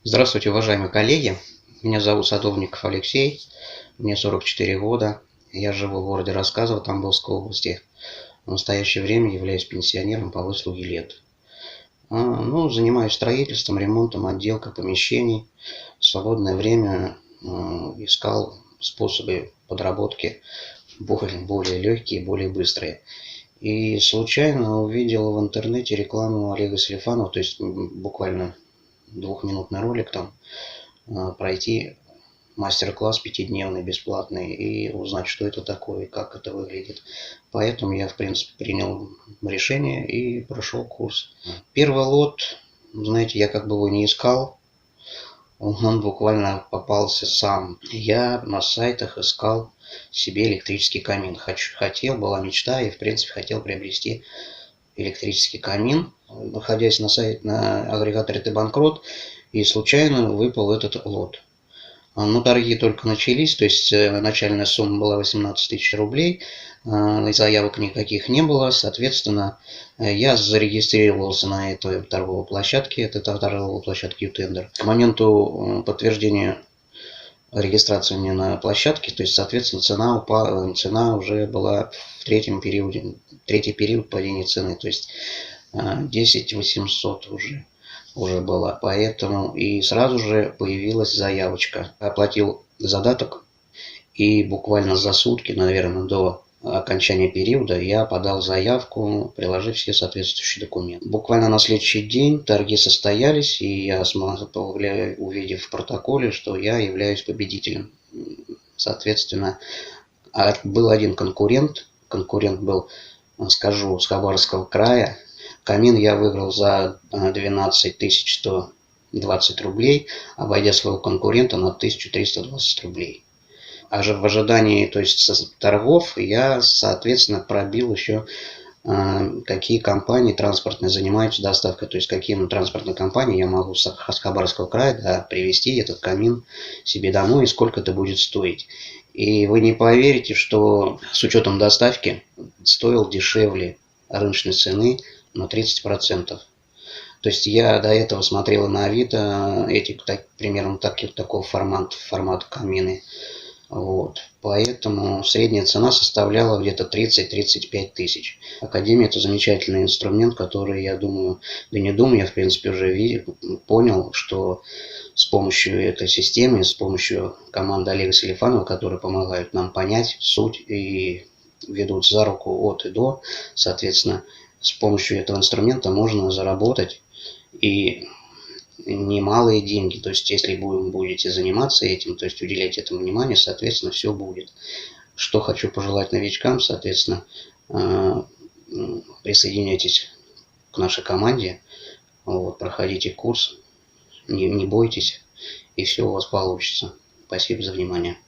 Здравствуйте, уважаемые коллеги. Меня зовут Садовников Алексей, мне 44 года. Я живу в городе Рассказово Тамбовской области. В настоящее время являюсь пенсионером по выслуге лет. Занимаюсь строительством, ремонтом, отделкой помещений. В свободное время искал способы подработки более легкие, более быстрые. И случайно увидел в интернете рекламу Олега Селифанова, то есть буквально двухминутный ролик там, пройти мастер-класс пятидневный, бесплатный, и узнать, что это такое и как это выглядит. Поэтому я, в принципе, принял решение и прошел курс. Первый лот, знаете, я как бы его не искал, он буквально попался сам. Я на сайтах искал себе электрический камин. Была мечта, и, в принципе, хотел приобрести электрический камин, находясь на агрегаторе Ты-Банкрот, и случайно выпал этот лот. Торги только начались, то есть начальная сумма была 18 тысяч рублей, заявок никаких не было, соответственно, я зарегистрировался на этой торговой площадке, это торговая площадка Ютендер. К моменту подтверждения регистрации мне на площадке, то есть, соответственно, цена уже была в третий период падения цены, то есть 10 800 уже была. Поэтому и сразу же появилась заявочка. Оплатил задаток, и буквально за сутки, наверное, до окончания периода я подал заявку, приложив все соответствующие документы. Буквально на следующий день торги состоялись, и я увидев в протоколе, что я являюсь победителем. Соответственно, был один конкурент. Конкурент был, скажу, с Хабаровского края. Камин я выиграл за 12 120 рублей, обойдя своего конкурента на 1320 рублей. А же в ожидании, то есть торгов, я, соответственно, пробил еще, какие компании транспортные занимаются доставкой, то есть каким транспортной компании я могу с Хабаровского края привезти этот камин себе домой и сколько это будет стоить. И вы не поверите, что с учетом доставки стоил дешевле рыночной цены на 30%. То есть я до этого смотрел на Авито примерно такого формата камины. Вот. Поэтому средняя цена составляла где-то 30-35 тысяч. Академия — это замечательный инструмент, который, я думаю, я в принципе уже понял, что с помощью этой системы, с помощью команды Олега Селифанова, которые помогают нам понять суть и ведут за руку от и до, соответственно, с помощью этого инструмента можно заработать и немалые деньги. То есть, если будете заниматься этим, то есть уделять этому внимание, соответственно, все будет. Что хочу пожелать новичкам, соответственно, присоединяйтесь к нашей команде, проходите курс, не бойтесь, и все у вас получится. Спасибо за внимание.